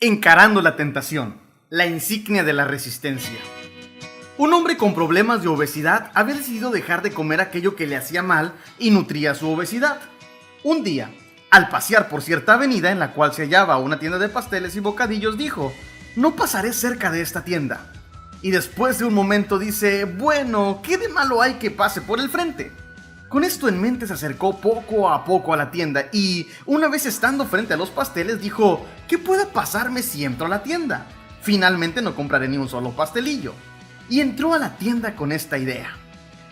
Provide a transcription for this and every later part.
Encarando la tentación, la insignia de la resistencia. Un hombre con problemas de obesidad había decidido dejar de comer aquello que le hacía mal y nutría su obesidad. Un día, al pasear por cierta avenida en la cual se hallaba una tienda de pasteles y bocadillos, dijo: "No pasaré cerca de esta tienda". Y después de un momento dice: "Bueno, ¿qué de malo hay que pase por el frente?". Con esto en mente se acercó poco a poco a la tienda y, una vez estando frente a los pasteles, dijo: "¿Qué puede pasarme si entro a la tienda? Finalmente no compraré ni un solo pastelillo". Y entró a la tienda con esta idea.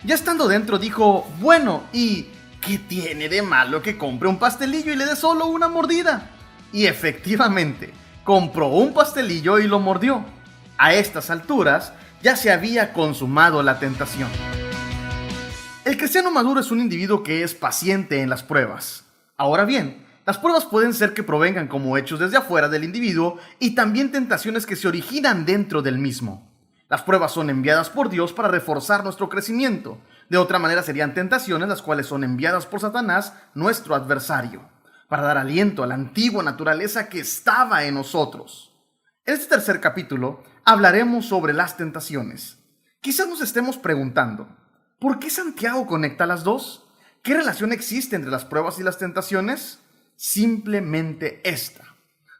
Ya estando dentro dijo: "Bueno, ¿y qué tiene de malo que compre un pastelillo y le dé solo una mordida?". Y efectivamente, compró un pastelillo y lo mordió. A estas alturas, ya se había consumado la tentación. El cristiano maduro es un individuo que es paciente en las pruebas. Ahora bien, las pruebas pueden ser que provengan como hechos desde afuera del individuo y también tentaciones que se originan dentro del mismo. Las pruebas son enviadas por Dios para reforzar nuestro crecimiento. De otra manera serían tentaciones las cuales son enviadas por Satanás, nuestro adversario, para dar aliento a la antigua naturaleza que estaba en nosotros. En este tercer capítulo hablaremos sobre las tentaciones. Quizás nos estemos preguntando: ¿por qué Santiago conecta las dos? ¿Qué relación existe entre las pruebas y las tentaciones? Simplemente esta: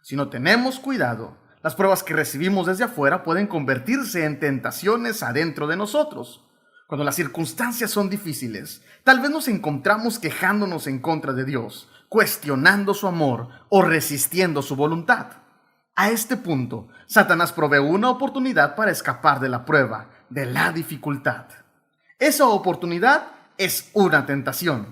si no tenemos cuidado, las pruebas que recibimos desde afuera pueden convertirse en tentaciones adentro de nosotros. Cuando las circunstancias son difíciles, tal vez nos encontramos quejándonos en contra de Dios, cuestionando su amor o resistiendo su voluntad. A este punto, Satanás provee una oportunidad para escapar de la prueba, de la dificultad. Esa oportunidad es una tentación.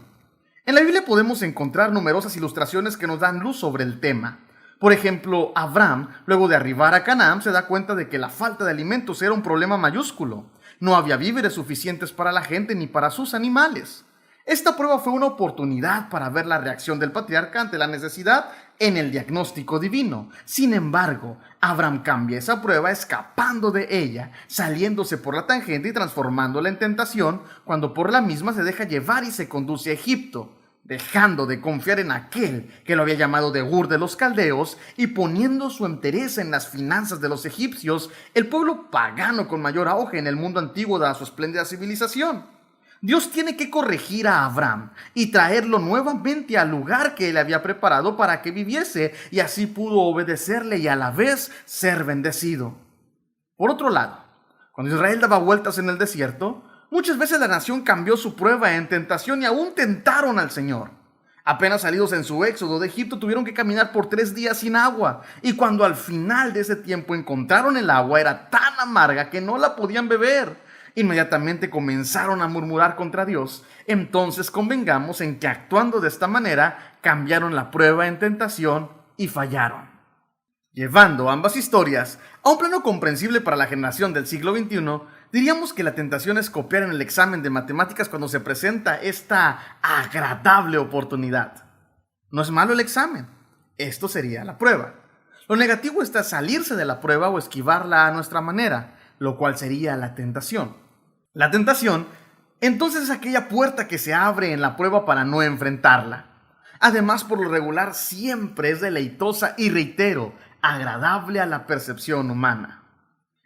En la Biblia podemos encontrar numerosas ilustraciones que nos dan luz sobre el tema. Por ejemplo, Abraham, luego de arribar a Canaán, se da cuenta de que la falta de alimentos era un problema mayúsculo. No había víveres suficientes para la gente ni para sus animales. Esta prueba fue una oportunidad para ver la reacción del patriarca ante la necesidad en el diagnóstico divino. Sin embargo, Abraham cambia esa prueba escapando de ella, saliéndose por la tangente y transformándola en tentación, cuando por la misma se deja llevar y se conduce a Egipto, dejando de confiar en aquel que lo había llamado de Ur de los Caldeos y poniendo su interés en las finanzas de los egipcios, el pueblo pagano con mayor auge en el mundo antiguo dada su espléndida civilización. Dios tiene que corregir a Abraham y traerlo nuevamente al lugar que él había preparado para que viviese, y así pudo obedecerle y a la vez ser bendecido. Por otro lado, cuando Israel daba vueltas en el desierto, muchas veces la nación cambió su prueba en tentación y aún tentaron al Señor. Apenas salidos en su éxodo de Egipto, tuvieron que caminar por 3 días sin agua, y cuando al final de ese tiempo encontraron el agua, era tan amarga que no la podían beber. Inmediatamente comenzaron a murmurar contra Dios. Entonces convengamos en que actuando de esta manera, cambiaron la prueba en tentación y fallaron. Llevando ambas historias a un plano comprensible para la generación del siglo XXI, diríamos que la tentación es copiar en el examen de matemáticas cuando se presenta esta agradable oportunidad. No es malo el examen, esto sería la prueba. Lo negativo está salirse de la prueba o esquivarla a nuestra manera, lo cual sería la tentación. La tentación, entonces, es aquella puerta que se abre en la prueba para no enfrentarla. Además, por lo regular, siempre es deleitosa y, reitero, agradable a la percepción humana.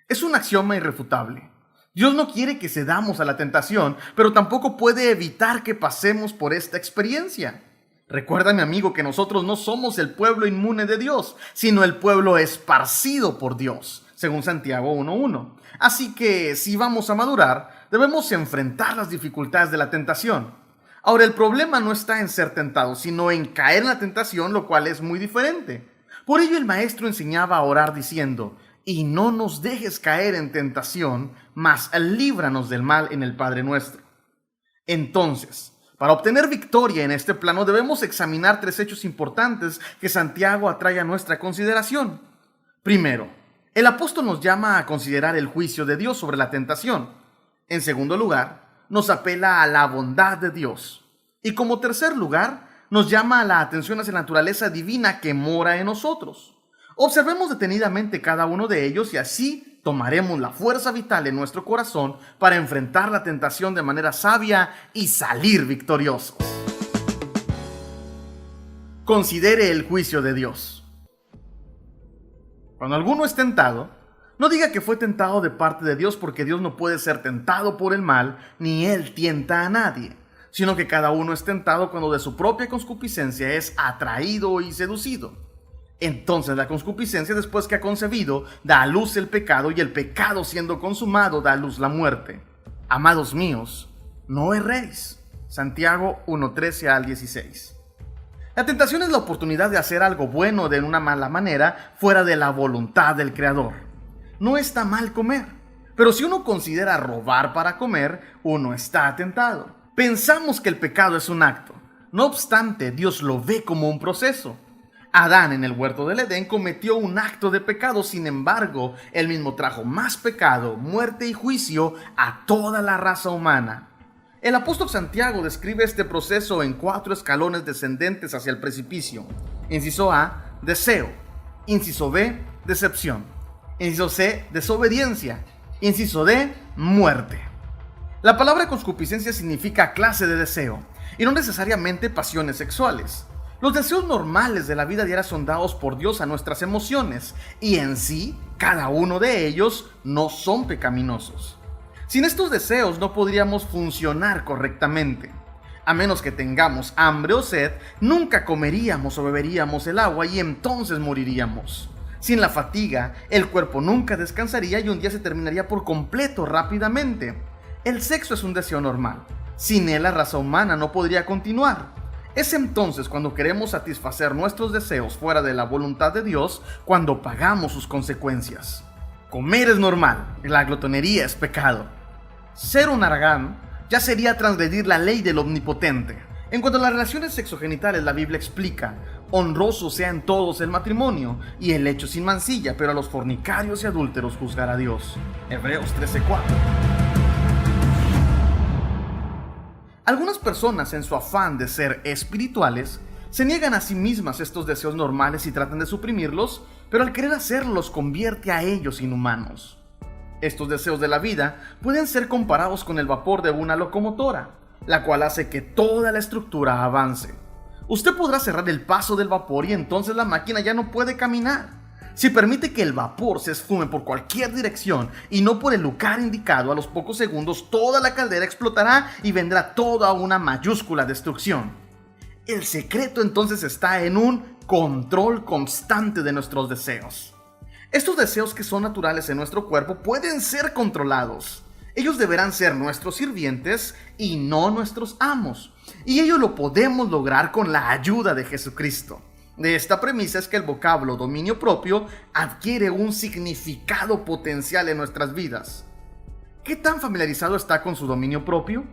Es un axioma irrefutable. Dios no quiere que cedamos a la tentación, pero tampoco puede evitar que pasemos por esta experiencia. Recuerda, mi amigo, que nosotros no somos el pueblo inmune de Dios, sino el pueblo esparcido por Dios, según Santiago 1:1. Así que, si vamos a madurar, debemos enfrentar las dificultades de la tentación. Ahora, el problema no está en ser tentados, sino en caer en la tentación, lo cual es muy diferente. Por ello, el maestro enseñaba a orar diciendo: "Y no nos dejes caer en tentación, mas líbranos del mal en el Padre nuestro". Entonces, para obtener victoria en este plano, debemos examinar 3 hechos importantes que Santiago atrae a nuestra consideración. Primero, el apóstol nos llama a considerar el juicio de Dios sobre la tentación. En segundo lugar, nos apela a la bondad de Dios. Y como tercer lugar, nos llama a la atención hacia la naturaleza divina que mora en nosotros. Observemos detenidamente cada uno de ellos y así tomaremos la fuerza vital en nuestro corazón para enfrentar la tentación de manera sabia y salir victoriosos. Considere el juicio de Dios. Cuando alguno es tentado, no diga que fue tentado de parte de Dios, porque Dios no puede ser tentado por el mal, ni Él tienta a nadie, sino que cada uno es tentado cuando de su propia concupiscencia es atraído y seducido. Entonces la concupiscencia, después que ha concebido, da a luz el pecado, y el pecado, siendo consumado, da a luz la muerte. Amados míos, no erréis. Santiago 1:13 al 16. La tentación es la oportunidad de hacer algo bueno de una mala manera, fuera de la voluntad del Creador. No está mal comer, pero si uno considera robar para comer, uno está tentado. Pensamos que el pecado es un acto. No obstante, Dios lo ve como un proceso. Adán en el huerto del Edén cometió un acto de pecado, sin embargo, él mismo trajo más pecado, muerte y juicio a toda la raza humana. El apóstol Santiago describe este proceso en 4 escalones descendentes hacia el precipicio. Inciso A, deseo. Inciso B, decepción. Inciso C, desobediencia. Inciso D, muerte. La palabra concupiscencia significa clase de deseo, y no necesariamente pasiones sexuales. Los deseos normales de la vida diaria son dados por Dios a nuestras emociones, y en sí, cada uno de ellos no son pecaminosos. Sin estos deseos no podríamos funcionar correctamente. A menos que tengamos hambre o sed, nunca comeríamos o beberíamos el agua, y entonces moriríamos. Sin la fatiga, el cuerpo nunca descansaría y un día se terminaría por completo rápidamente. El sexo es un deseo normal. Sin él, la raza humana no podría continuar. Es entonces cuando queremos satisfacer nuestros deseos fuera de la voluntad de Dios, cuando pagamos sus consecuencias. Comer es normal, la glotonería es pecado. Ser un haragán ya sería transgredir la ley del omnipotente. En cuanto a las relaciones sexogenitales, la Biblia explica: honroso sea en todos el matrimonio y el lecho sin mancilla, pero a los fornicarios y adúlteros juzgará Dios. Hebreos 13:4. Algunas personas, en su afán de ser espirituales, se niegan a sí mismas estos deseos normales y tratan de suprimirlos, pero al querer hacerlo los convierte a ellos inhumanos. Estos deseos de la vida pueden ser comparados con el vapor de una locomotora, la cual hace que toda la estructura avance. Usted podrá cerrar el paso del vapor y entonces la máquina ya no puede caminar. Si permite que el vapor se esfume por cualquier dirección y no por el lugar indicado, a los pocos segundos toda la caldera explotará y vendrá toda una mayúscula destrucción. El secreto entonces está en un control constante de nuestros deseos. Estos deseos, que son naturales en nuestro cuerpo, pueden ser controlados. Ellos deberán ser nuestros sirvientes y no nuestros amos. Y ello lo podemos lograr con la ayuda de Jesucristo. De esta premisa es que el vocablo dominio propio adquiere un significado potencial en nuestras vidas. ¿Qué tan familiarizado está con su dominio propio?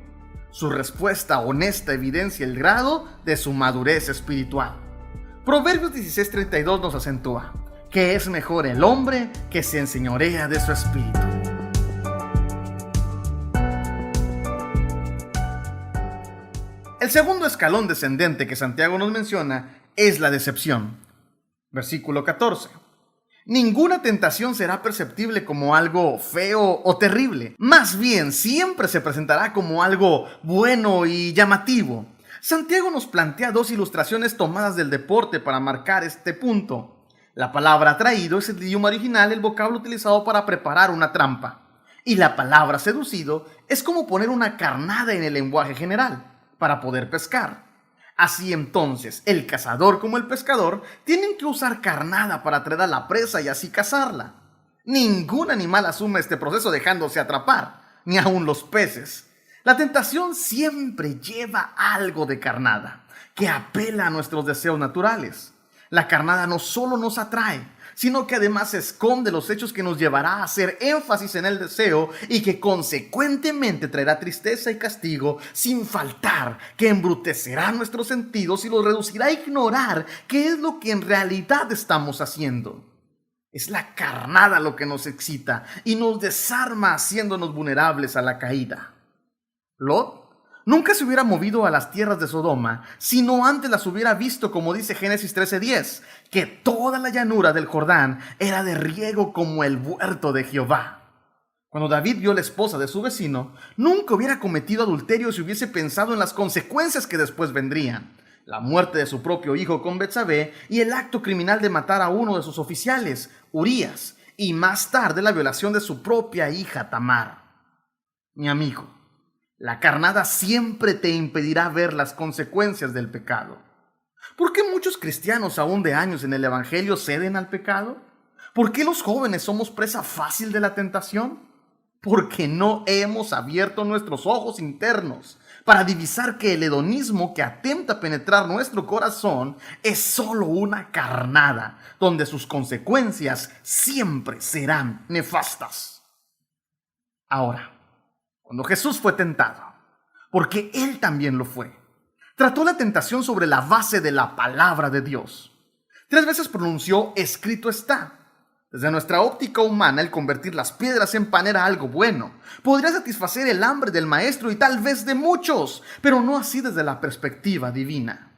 Su respuesta honesta evidencia el grado de su madurez espiritual. Proverbios 16:32 nos acentúa que es mejor el hombre que se enseñorea de su espíritu. El segundo escalón descendente que Santiago nos menciona es la decepción. Versículo 14. Ninguna tentación será perceptible como algo feo o terrible. Más bien, siempre se presentará como algo bueno y llamativo. Santiago nos plantea 2 ilustraciones tomadas del deporte para marcar este punto. La palabra atraído es el idioma original, el vocablo utilizado para preparar una trampa. Y la palabra seducido es como poner una carnada en el lenguaje general, para poder pescar. Así entonces, el cazador como el pescador tienen que usar carnada para atraer a la presa y así cazarla. Ningún animal asume este proceso dejándose atrapar, ni aun los peces. La tentación siempre lleva algo de carnada, que apela a nuestros deseos naturales. La carnada no solo nos atrae, sino que además esconde los hechos que nos llevará a hacer énfasis en el deseo y que consecuentemente traerá tristeza y castigo, sin faltar que embrutecerá nuestros sentidos y los reducirá a ignorar qué es lo que en realidad estamos haciendo. Es la carnada lo que nos excita y nos desarma, haciéndonos vulnerables a la caída. Lot nunca se hubiera movido a las tierras de Sodoma, sino antes las hubiera visto, como dice Génesis 13:10, que toda la llanura del Jordán era de riego como el huerto de Jehová. Cuando David vio la esposa de su vecino, nunca hubiera cometido adulterio si hubiese pensado en las consecuencias que después vendrían. la muerte de su propio hijo con Betsabé y el acto criminal de matar a uno de sus oficiales, Urías, y más tarde la violación de su propia hija Tamar. Mi amigo, la carnada siempre te impedirá ver las consecuencias del pecado. ¿Por qué muchos cristianos aún de años en el Evangelio ceden al pecado? ¿Por qué los jóvenes somos presa fácil de la tentación? Porque no hemos abierto nuestros ojos internos para divisar que el hedonismo que atenta a penetrar nuestro corazón es solo una carnada, donde sus consecuencias siempre serán nefastas. Ahora, cuando Jesús fue tentado, porque Él también lo fue, trató la tentación sobre la base de la palabra de Dios. 3 veces pronunció: escrito está. Desde nuestra óptica humana, el convertir las piedras en pan era algo bueno. Podría satisfacer el hambre del maestro y tal vez de muchos, pero no así desde la perspectiva divina.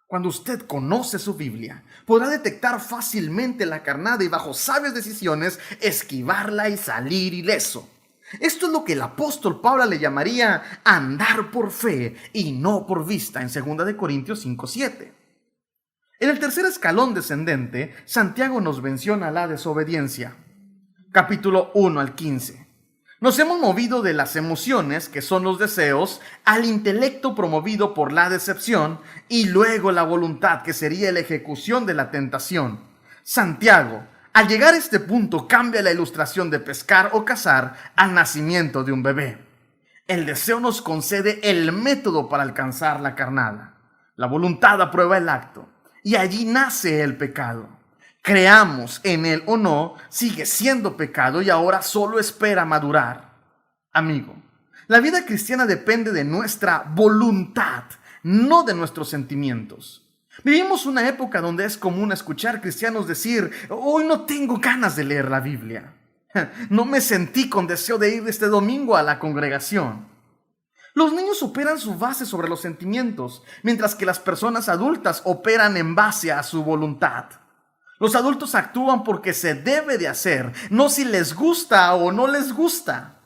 Cuando usted conoce su Biblia, podrá detectar fácilmente la carnada y bajo sabias decisiones esquivarla y salir ileso. Esto es lo que el apóstol Pablo le llamaría andar por fe y no por vista en 2 Corintios 5:7. En el tercer escalón descendente, Santiago nos menciona la desobediencia. Capítulo 1 al 15. Nos hemos movido de las emociones, que son los deseos, al intelecto promovido por la decepción y luego la voluntad, que sería la ejecución de la tentación. Santiago, al llegar a este punto, cambia la ilustración de pescar o cazar al nacimiento de un bebé. El deseo nos concede el método para alcanzar la carnada. La voluntad aprueba el acto. Y allí nace el pecado. Creamos en él o no, sigue siendo pecado y ahora solo espera madurar. Amigo, la vida cristiana depende de nuestra voluntad, no de nuestros sentimientos. Vivimos una época donde es común escuchar cristianos decir: hoy no tengo ganas de leer la Biblia. No me sentí con deseo de ir este domingo a la congregación. Los niños operan su base sobre los sentimientos, mientras que las personas adultas operan en base a su voluntad. Los adultos actúan porque se debe de hacer, no si les gusta o no les gusta.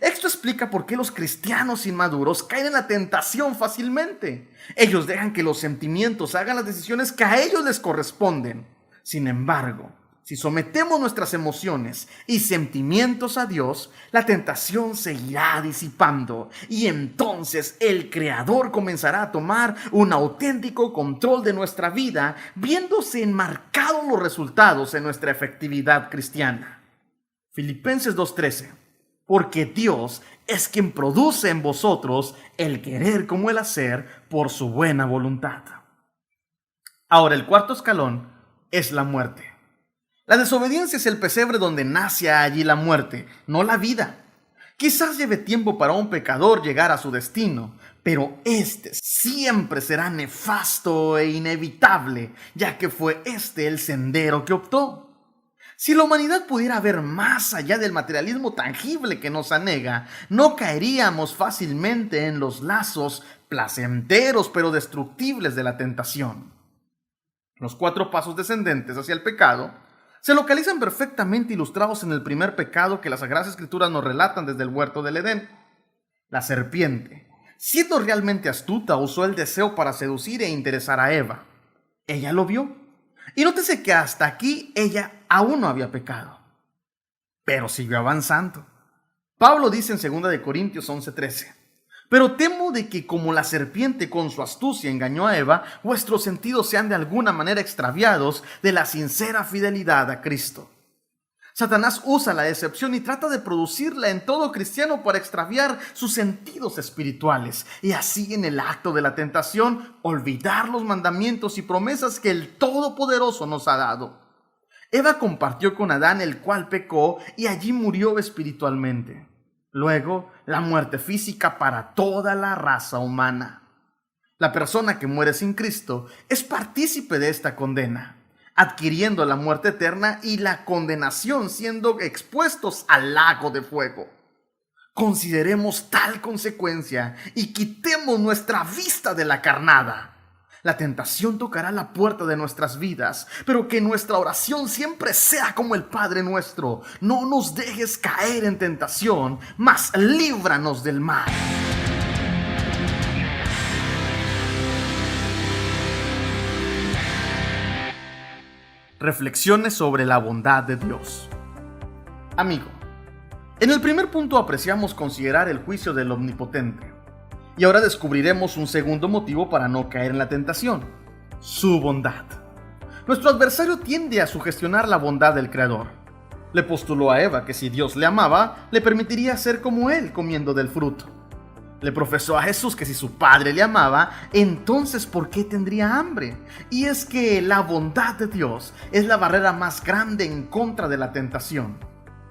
Esto explica por qué los cristianos inmaduros caen en la tentación fácilmente. Ellos dejan que los sentimientos hagan las decisiones que a ellos les corresponden. Sin embargo, si sometemos nuestras emociones y sentimientos a Dios, la tentación seguirá disipando y entonces el Creador comenzará a tomar un auténtico control de nuestra vida, viéndose enmarcados los resultados en nuestra efectividad cristiana. Filipenses 2:13. Porque Dios es quien produce en vosotros el querer como el hacer por su buena voluntad. Ahora, el cuarto escalón es la muerte. La desobediencia es el pesebre donde nace allí la muerte, no la vida. Quizás lleve tiempo para un pecador llegar a su destino, pero este siempre será nefasto e inevitable, ya que fue este el sendero que optó. Si la humanidad pudiera ver más allá del materialismo tangible que nos anega, no caeríamos fácilmente en los lazos placenteros pero destructibles de la tentación. Los 4 pasos descendentes hacia el pecado se localizan perfectamente ilustrados en el primer pecado que las Sagradas Escrituras nos relatan desde el huerto del Edén. La serpiente, siendo realmente astuta, usó el deseo para seducir e interesar a Eva. Ella lo vio. Y nótese que hasta aquí ella aún no había pecado, pero siguió avanzando. Pablo dice en 2 Corintios 11:13: pero temo de que como la serpiente con su astucia engañó a Eva, vuestros sentidos sean de alguna manera extraviados de la sincera fidelidad a Cristo. Satanás usa la decepción y trata de producirla en todo cristiano para extraviar sus sentidos espirituales y así en el acto de la tentación olvidar los mandamientos y promesas que el Todopoderoso nos ha dado. Eva compartió con Adán, el cual pecó y allí murió espiritualmente. Luego, la muerte física para toda la raza humana. La persona que muere sin Cristo es partícipe de esta condena, adquiriendo la muerte eterna y la condenación, siendo expuestos al lago de fuego. Consideremos tal consecuencia y quitemos nuestra vista de la carnada. La tentación tocará la puerta de nuestras vidas, pero que nuestra oración siempre sea como el Padre nuestro: no nos dejes caer en tentación, mas líbranos del mal. Reflexiones sobre la bondad de Dios. Amigo, en el primer punto apreciamos considerar el juicio del Omnipotente. Y ahora descubriremos un segundo motivo para no caer en la tentación: su bondad. Nuestro adversario tiende a sugestionar la bondad del Creador. Le postuló a Eva que si Dios le amaba, le permitiría ser como él comiendo del fruto. Le profesó a Jesús que si su padre le amaba, entonces ¿por qué tendría hambre? Y es que la bondad de Dios es la barrera más grande en contra de la tentación.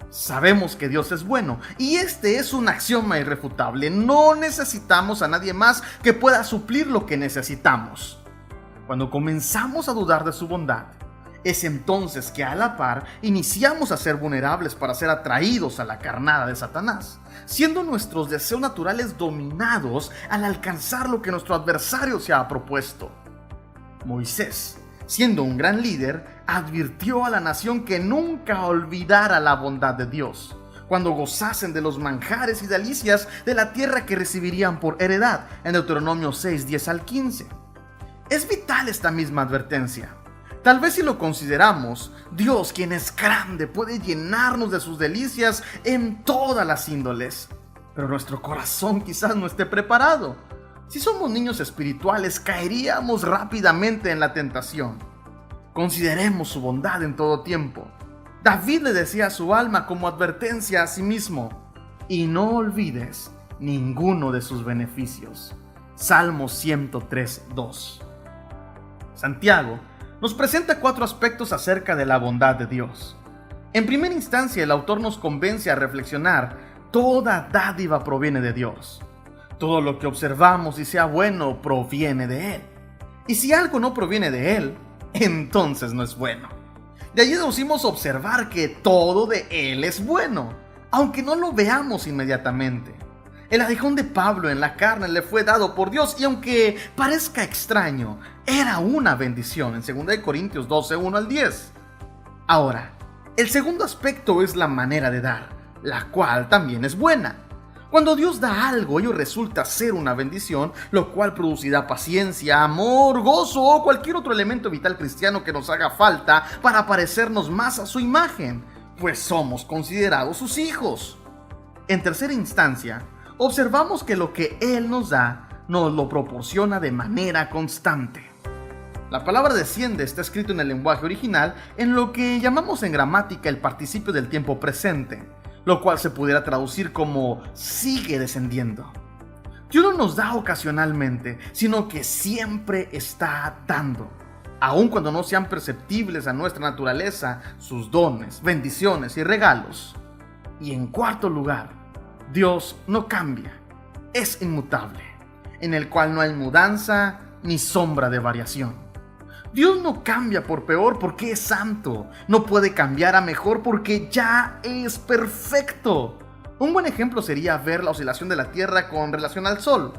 Sabemos que Dios es bueno, y este es un axioma irrefutable. No necesitamos a nadie más que pueda suplir lo que necesitamos. Cuando comenzamos a dudar de su bondad, es entonces que a la par iniciamos a ser vulnerables para ser atraídos a la carnada de Satanás, siendo nuestros deseos naturales dominados al alcanzar lo que nuestro adversario se ha propuesto. Moisés, siendo un gran líder, advirtió a la nación que nunca olvidara la bondad de Dios, cuando gozasen de los manjares y delicias de la tierra que recibirían por heredad, en Deuteronomio 6, 10 al 15. Es vital esta misma advertencia. Tal vez si lo consideramos, Dios, quien es grande, puede llenarnos de sus delicias en todas las índoles. Pero nuestro corazón quizás no esté preparado. Si somos niños espirituales, caeríamos rápidamente en la tentación. Consideremos su bondad en todo tiempo. David le decía a su alma como advertencia a sí mismo: y no olvides ninguno de sus beneficios. Salmo 103, 2. Santiago nos presenta 4 aspectos acerca de la bondad de Dios. En primera instancia, el autor nos convence a reflexionar: toda dádiva proviene de Dios. Todo lo que observamos y sea bueno proviene de Él. Y si algo no proviene de Él, entonces no es bueno. De allí deducimos observar que todo de Él es bueno, aunque no lo veamos inmediatamente. El aguijón de Pablo en la carne le fue dado por Dios, y aunque parezca extraño, era una bendición en 2 Corintios 12, 1 al 10. Ahora, el segundo aspecto es la manera de dar, la cual también es buena. Cuando Dios da algo, ello resulta ser una bendición, lo cual producirá paciencia, amor, gozo o cualquier otro elemento vital cristiano que nos haga falta para parecernos más a su imagen, pues somos considerados sus hijos. En tercera instancia, observamos que lo que Él nos da, nos lo proporciona de manera constante. La palabra desciende está escrito en el lenguaje original en lo que llamamos en gramática el participio del tiempo presente, lo cual se pudiera traducir como sigue descendiendo. Dios no nos da ocasionalmente, sino que siempre está dando, aun cuando no sean perceptibles a nuestra naturaleza sus dones, bendiciones y regalos. Y en cuarto lugar, Dios no cambia, es inmutable, en el cual no hay mudanza ni sombra de variación. Dios no cambia por peor porque es santo, no puede cambiar a mejor porque ya es perfecto. Un buen ejemplo sería ver la oscilación de la Tierra con relación al Sol.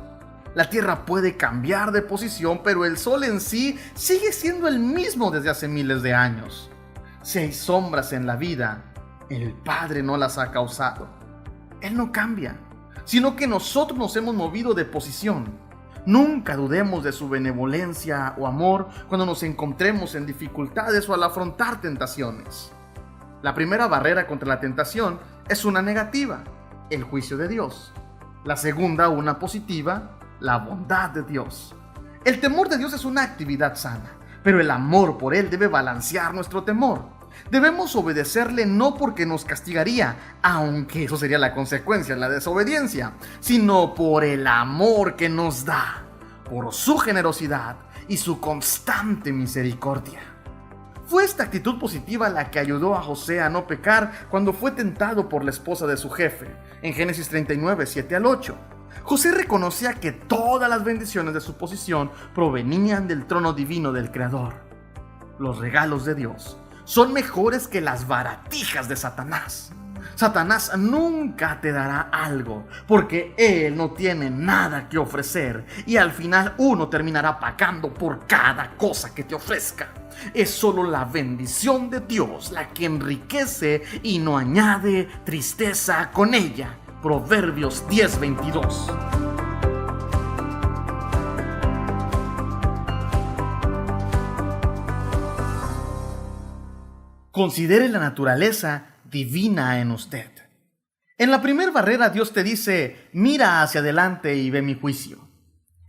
La Tierra puede cambiar de posición, pero el Sol en sí sigue siendo el mismo desde hace miles de años. Si hay sombras en la vida, el Padre no las ha causado. Él no cambia, sino que nosotros nos hemos movido de posición. Nunca dudemos de su benevolencia o amor cuando nos encontremos en dificultades o al afrontar tentaciones. La primera barrera contra la tentación es una negativa, el juicio de Dios. La segunda, una positiva, la bondad de Dios. El temor de Dios es una actividad sana, pero el amor por Él debe balancear nuestro temor. Debemos obedecerle no porque nos castigaría, aunque eso sería la consecuencia, la desobediencia, sino por el amor que nos da, por su generosidad y su constante misericordia. Fue esta actitud positiva la que ayudó a José a no pecar cuando fue tentado por la esposa de su jefe, en Génesis 39, 7 al 8. José reconocía que todas las bendiciones de su posición provenían del trono divino del Creador. Los regalos de Dios son mejores que las baratijas de Satanás. Satanás nunca te dará algo, porque él no tiene nada que ofrecer, y al final uno terminará pagando por cada cosa que te ofrezca. Es solo la bendición de Dios la que enriquece y no añade tristeza con ella. Proverbios 10:22. Considere la naturaleza divina en usted. En la primera barrera Dios te dice, mira hacia adelante y ve mi juicio.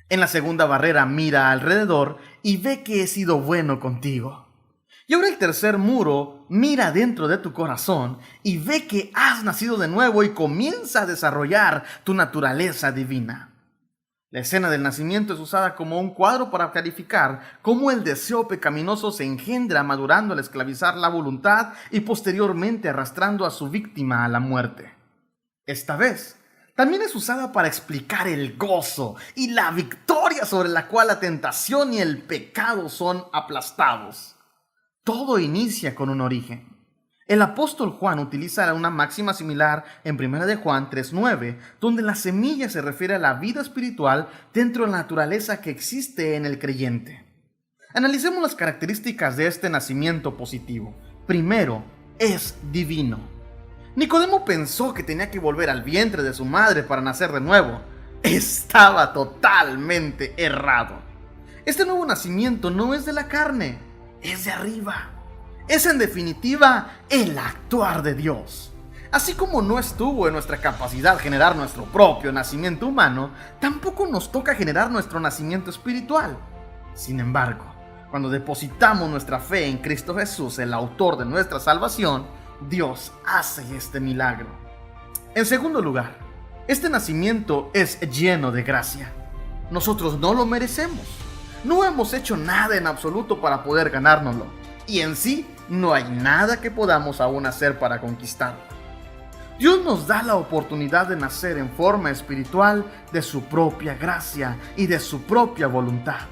En la segunda barrera mira alrededor y ve que he sido bueno contigo. Y ahora el tercer muro, mira dentro de tu corazón y ve que has nacido de nuevo y comienza a desarrollar tu naturaleza divina. La escena del nacimiento es usada como un cuadro para clarificar cómo el deseo pecaminoso se engendra madurando al esclavizar la voluntad y posteriormente arrastrando a su víctima a la muerte. Esta vez, también es usada para explicar el gozo y la victoria sobre la cual la tentación y el pecado son aplastados. Todo inicia con un origen. El apóstol Juan utiliza una máxima similar en 1 de Juan 3:9, donde la semilla se refiere a la vida espiritual dentro de la naturaleza que existe en el creyente. Analicemos las características de este nacimiento positivo. Primero, es divino. Nicodemo pensó que tenía que volver al vientre de su madre para nacer de nuevo. Estaba totalmente errado. Este nuevo nacimiento no es de la carne, es de arriba. Es en definitiva el actuar de Dios. Así como no estuvo en nuestra capacidad generar nuestro propio nacimiento humano, tampoco nos toca generar nuestro nacimiento espiritual. Sin embargo, cuando depositamos nuestra fe en Cristo Jesús, el autor de nuestra salvación, Dios hace este milagro. En segundo lugar, este nacimiento es lleno de gracia. Nosotros no lo merecemos. No hemos hecho nada en absoluto para poder ganárnoslo. Y en sí, no hay nada que podamos aún hacer para conquistarlo. Dios nos da la oportunidad de nacer en forma espiritual de su propia gracia y de su propia voluntad.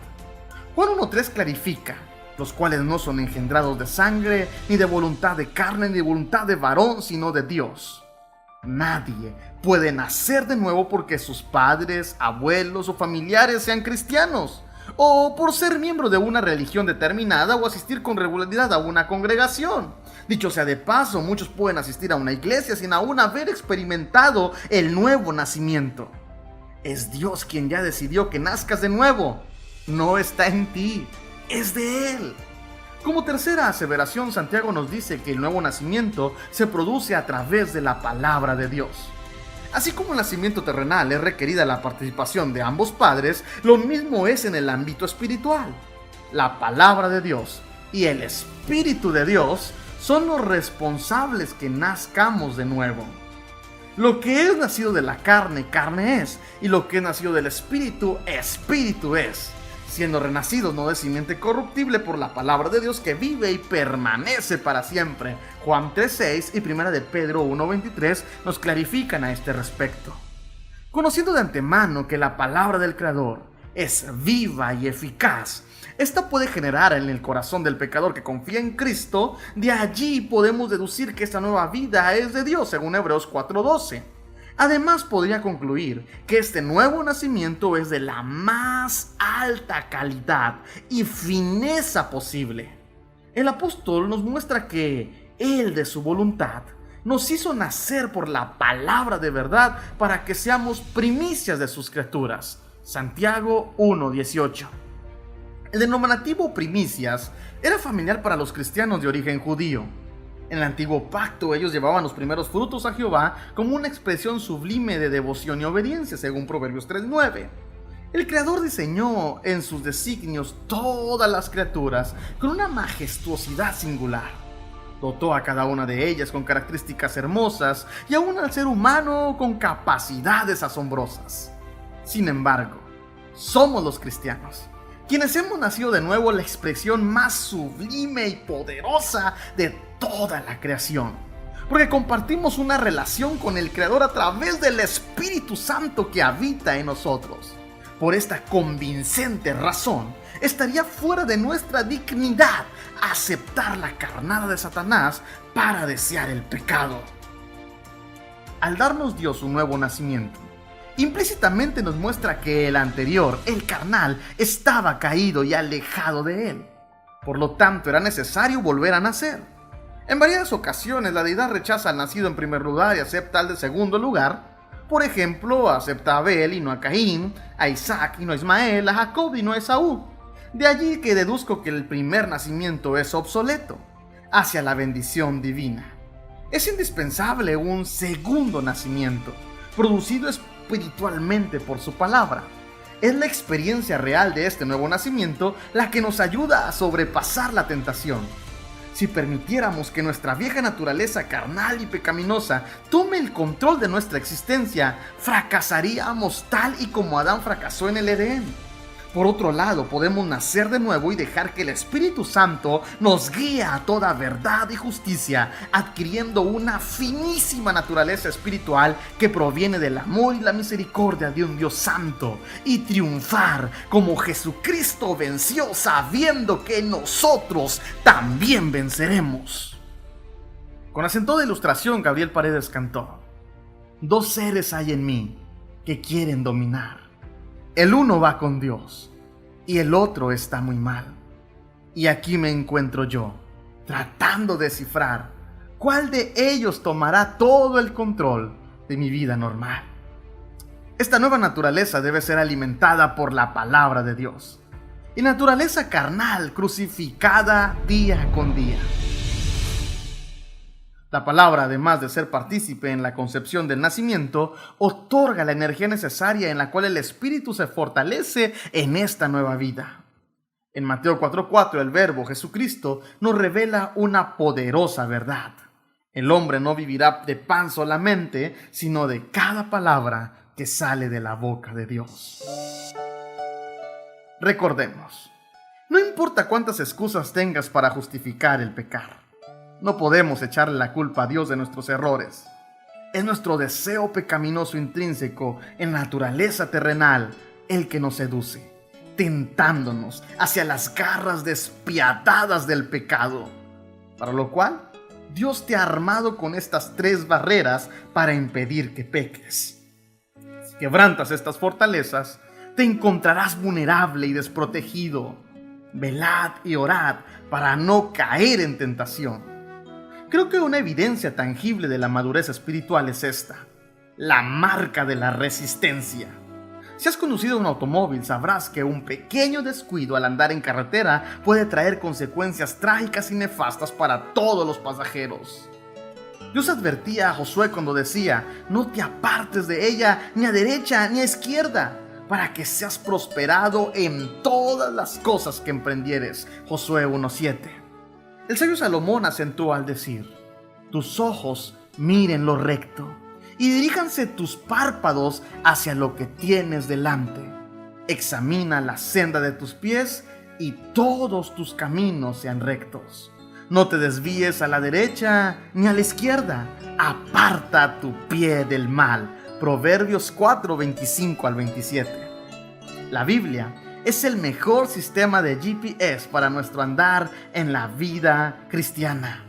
Juan 1:3 clarifica, los cuales no son engendrados de sangre, ni de voluntad de carne, ni de voluntad de varón, sino de Dios. Nadie puede nacer de nuevo porque sus padres, abuelos o familiares sean cristianos, o por ser miembro de una religión determinada o asistir con regularidad a una congregación. Dicho sea de paso, muchos pueden asistir a una iglesia sin aún haber experimentado el nuevo nacimiento. Es Dios quien ya decidió que nazcas de nuevo. No está en ti, es de Él. Como tercera aseveración, Santiago nos dice que el nuevo nacimiento se produce a través de la palabra de Dios. Así como el nacimiento terrenal es requerida la participación de ambos padres, lo mismo es en el ámbito espiritual. La palabra de Dios y el Espíritu de Dios son los responsables que nazcamos de nuevo. Lo que es nacido de la carne, carne es, y lo que es nacido del Espíritu, Espíritu es, siendo renacidos no de simiente corruptible por la palabra de Dios que vive y permanece para siempre. Juan 3:6 y 1 de Pedro 1:23 nos clarifican a este respecto. Conociendo de antemano que la palabra del Creador es viva y eficaz, esta puede generar en el corazón del pecador que confía en Cristo. De allí podemos deducir que esta nueva vida es de Dios, según Hebreos 4:12. Además, podría concluir que este nuevo nacimiento es de la más alta calidad y fineza posible. El apóstol nos muestra que Él, de su voluntad, nos hizo nacer por la palabra de verdad para que seamos primicias de sus criaturas. Santiago 1:18. El denominativo primicias era familiar para los cristianos de origen judío. En el antiguo pacto ellos llevaban los primeros frutos a Jehová como una expresión sublime de devoción y obediencia, según Proverbios 3:9. El Creador diseñó en sus designios todas las criaturas con una majestuosidad singular. Dotó a cada una de ellas con características hermosas y aún al ser humano con capacidades asombrosas. Sin embargo, somos los cristianos quienes hemos nacido de nuevo, la expresión más sublime y poderosa de toda la creación, porque compartimos una relación con el Creador a través del Espíritu Santo que habita en nosotros. Por esta convincente razón, estaría fuera de nuestra dignidad aceptar la carnada de Satanás para desear el pecado. Al darnos Dios un nuevo nacimiento, implícitamente nos muestra que el anterior, el carnal, estaba caído y alejado de Él. Por lo tanto, era necesario volver a nacer. En varias ocasiones, la deidad rechaza al nacido en primer lugar y acepta al de segundo lugar. Por ejemplo, acepta a Abel y no a Caín, a Isaac y no a Ismael, a Jacob y no a Esaú. De allí que deduzco que el primer nacimiento es obsoleto. hacia la bendición divina. Es indispensable un segundo nacimiento, producido espiritualmente por su palabra. Es la experiencia real de este nuevo nacimiento la que nos ayuda a sobrepasar la tentación. Si permitiéramos que nuestra vieja naturaleza carnal y pecaminosa tome el control de nuestra existencia, fracasaríamos tal y como Adán fracasó en el Edén. Por otro lado, podemos nacer de nuevo y dejar que el Espíritu Santo nos guíe a toda verdad y justicia, adquiriendo una finísima naturaleza espiritual que proviene del amor y la misericordia de un Dios santo, y triunfar como Jesucristo venció, sabiendo que nosotros también venceremos. Con acento de ilustración, Gabriel Paredes cantó: dos seres hay en mí que quieren dominar. El uno va con Dios y el otro está muy mal. Y aquí me encuentro yo, tratando de descifrar cuál de ellos tomará todo el control de mi vida normal. Esta nueva naturaleza debe ser alimentada por la palabra de Dios, y naturaleza carnal crucificada día con día. La palabra, además de ser partícipe en la concepción del nacimiento, otorga la energía necesaria en la cual el espíritu se fortalece en esta nueva vida. En Mateo 4:4, el Verbo Jesucristo nos revela una poderosa verdad. El hombre no vivirá de pan solamente, sino de cada palabra que sale de la boca de Dios. Recordemos, no importa cuántas excusas tengas para justificar el pecar, no podemos echarle la culpa a Dios de nuestros errores. Es nuestro deseo pecaminoso intrínseco en la naturaleza terrenal el que nos seduce, tentándonos hacia las garras despiadadas del pecado. Para lo cual, Dios te ha armado con estas tres barreras para impedir que peques. Si quebrantas estas fortalezas, te encontrarás vulnerable y desprotegido. Velad y orad para no caer en tentación. Creo que una evidencia tangible de la madurez espiritual es esta: la marca de la resistencia. Si has conducido un automóvil, sabrás que un pequeño descuido al andar en carretera puede traer consecuencias trágicas y nefastas para todos los pasajeros. Dios advertía a Josué cuando decía: no te apartes de ella ni a derecha ni a izquierda, para que seas prosperado en todas las cosas que emprendieres. Josué 1:7. El sabio Salomón acentuó al decir: tus ojos miren lo recto y diríjanse tus párpados hacia lo que tienes delante. Examina la senda de tus pies y todos tus caminos sean rectos. No te desvíes a la derecha ni a la izquierda. Aparta tu pie del mal. Proverbios 4:25-27. La Biblia es el mejor sistema de GPS para nuestro andar en la vida cristiana.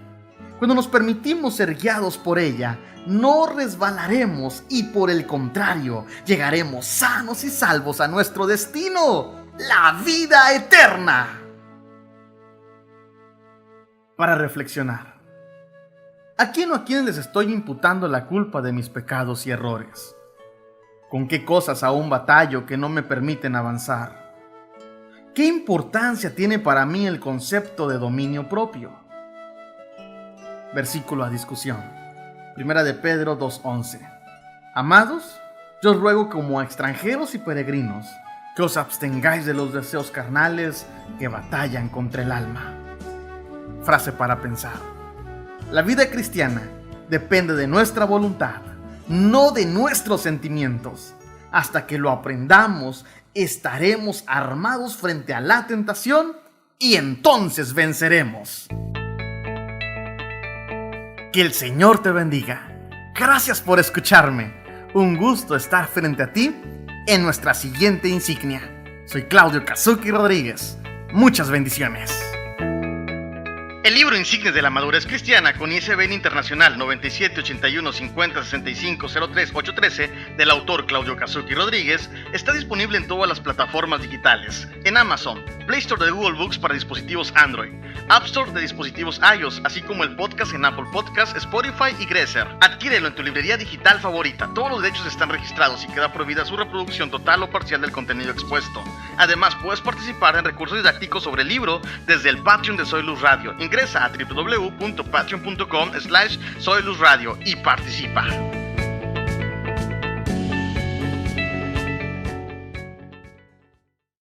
Cuando nos permitimos ser guiados por ella, no resbalaremos y por el contrario, llegaremos sanos y salvos a nuestro destino, la vida eterna. Para reflexionar, ¿a quién o a quién les estoy imputando la culpa de mis pecados y errores? ¿Con qué cosas aún batallo que no me permiten avanzar? ¿Qué importancia tiene para mí el concepto de dominio propio? Versículo a discusión. Primera de Pedro 2:11. Amados, yo os ruego como a extranjeros y peregrinos que os abstengáis de los deseos carnales que batallan contra el alma. Frase para pensar. La vida cristiana depende de nuestra voluntad, no de nuestros sentimientos. Hasta que lo aprendamos, estaremos armados frente a la tentación y entonces venceremos. Que el Señor te bendiga. Gracias por escucharme. Un gusto estar frente a ti en nuestra siguiente insignia. Soy Claudio Kazuki Rodríguez. Muchas bendiciones. El libro Insignias de la Madurez Cristiana con ISBN Internacional 9781506503-813 del autor Claudio Kazuki Rodríguez está disponible en todas las plataformas digitales, en Amazon, Play Store de Google Books para dispositivos Android, App Store de dispositivos iOS, así como el podcast en Apple Podcasts, Spotify y Gresser. Adquiérelo en tu librería digital favorita. Todos los derechos están registrados y queda prohibida su reproducción total o parcial del contenido expuesto. Además, puedes participar en recursos didácticos sobre el libro desde el Patreon de Soy Luz Radio, Ingresa a www.patreon.com/soyluzradio y participa.